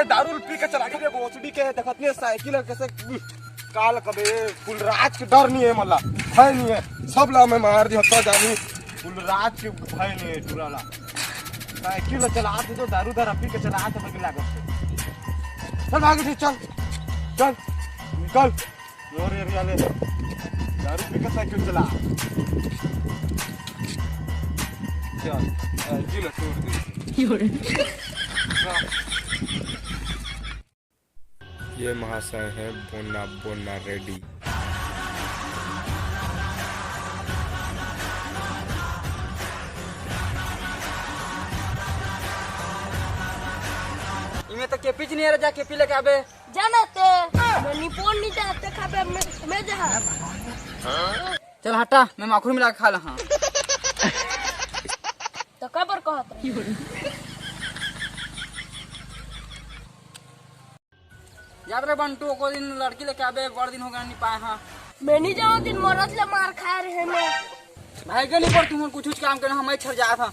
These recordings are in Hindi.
दारू पी के चला के भोसड़ी के देखत नहीं साइकिल कैसे काल कबे फुल रात के डर नहीं है मला भय नहीं है सब ला मैं मार दी हत्ता जानी फुल रात के भय नहीं है टुराला साइकिल चला तो दारू दारू पी के चला तो बगी लागत चल आगे चल चल निकल मोर एरिया ले दारू पी के साइकिल चला चल साइकिल छोड़ दे ये महाशय है बोना बोना रेडी। इमे तो केपी नहीं रहा जा केपी लेके आबे जानते मैं निपोन नहीं चाहते खाबे मैं जहां चल हटा मैं माखूर मिला के खा ला। तो कबर कहत याद रहे बंटू को दिन लड़की लेके आबे बड़ दिन हो गया नहीं पाए। हाँ मैं नहीं जाऊं दिन मरद ले मार खा रहे मैं भाई के नहीं पर तुम कुछ काम करना हमें छड़ जाया था।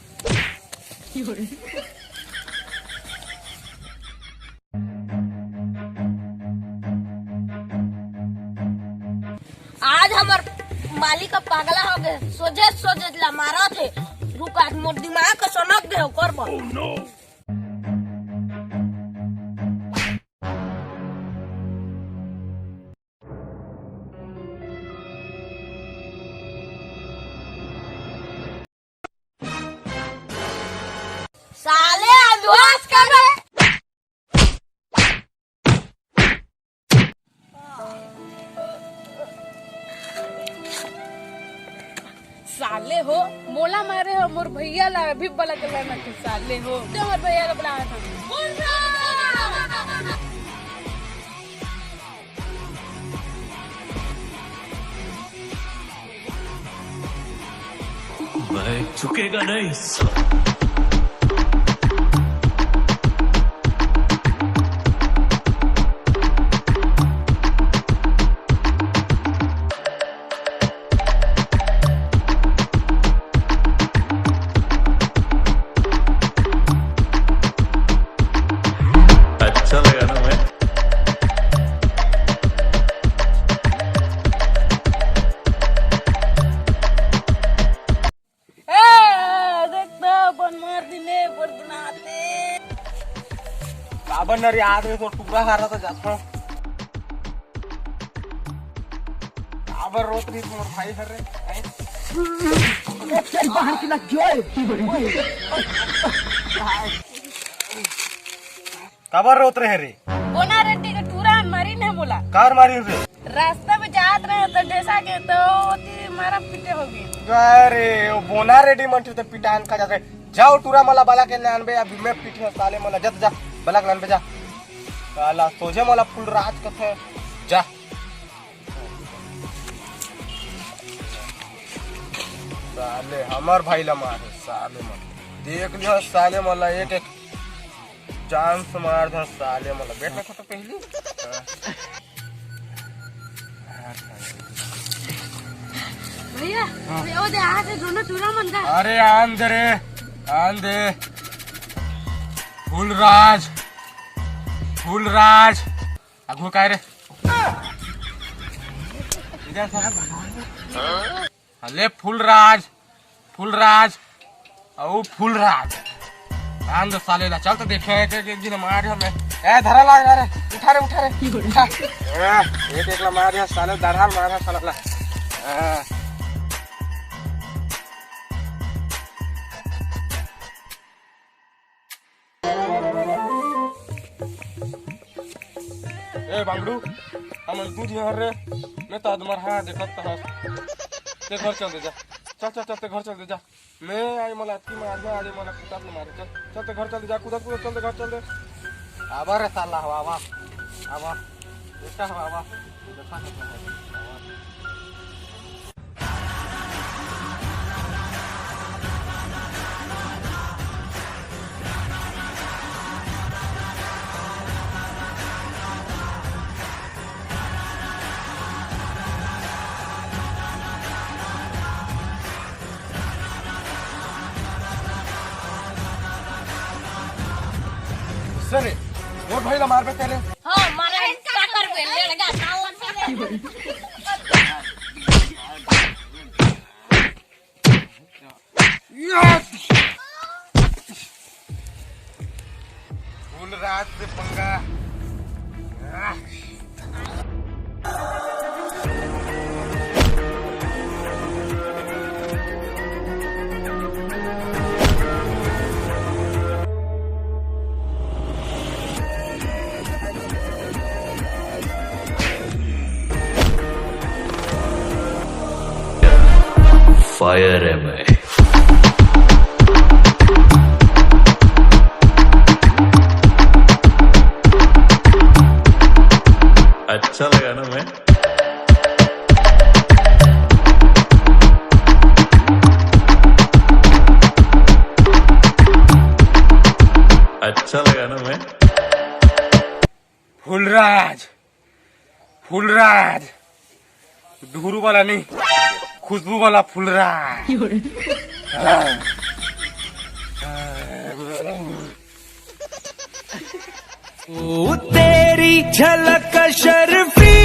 आज हमार मालिक पागला हो गए सोचे ला मारा थे रुका मोर दिमाग का सनक दे कर साले अभ्यास कर साले हो मोला मारे हो मोर भैया ला अभी बला के लाना के साले हो तो मोर भैया ला बुलाया था मैं झुकेगा नहीं। अच्छा लगा ना मैं काबर नरी आज में तो टुकड़ा खा रहा था जाता काबर रोत रही तुम भाई कर रहे बाहर की ना काबर रोत रहे रे बोना रेड्डी का टूरा मारी नहीं बोला कार मारी रे रास्ता में जात रहे तो जैसा के तो मारा पीटे हो गई। अरे वो बोना रेडी म्हणते तो पिटान का जाते जाओ टुरा मला बाला के लान बे अभी मैं पीठे साले मला जत जा बाला लान बे जा साला सोझे मला फुल राज कथे जा साले हमार भाई ला मारे साले मला देख लियो साले मला एक एक चांस मार दे साले मला बैठे को तो पहली भैया वो दे आज दोनों टूरा मन का अरे आंदे रे आंदे फूलराज अगो काय रे इधर साहब हले फूलराज औ फूलराज आंदे साले ला चल तो देखे एक दिन मार हमें ए धरा ला रे उठा रे उठा एक ला मार साले दरहाल मार साला ला ए बांगड़ू हमर दूध यहाँ रे मैं तो तुम्हार हाँ देखत तो ते घर चल दे जा चल चल चल ते घर चल दे जा मैं आई मला की मार में आज मला कुत्ता ने मारे चल चल ते घर चल दे जा कूदा कूदा चल दे घर चल दे आवा रे साला हवा आवा आवा बेटा हवा आवा देखा के सरे मोर भाई ला मार पे तेरे हाँ मारा है क्या कर बे ले लगा सावन से फुल रात से पंगा फायर है मैं। अच्छा लगा ना मैं? अच्छा लगा ना मैं? फुलराज फुलराज धुरू वाला नहीं खुशबू वाला फुलराज ओ तेरी झलक शर्फी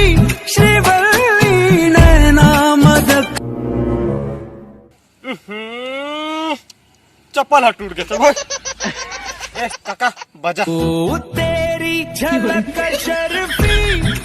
श्रीवल्ली नैना मदक चप्पल हाथ टूट गया चल भाई ए काका बजा ओ तेरी झलक शर्फी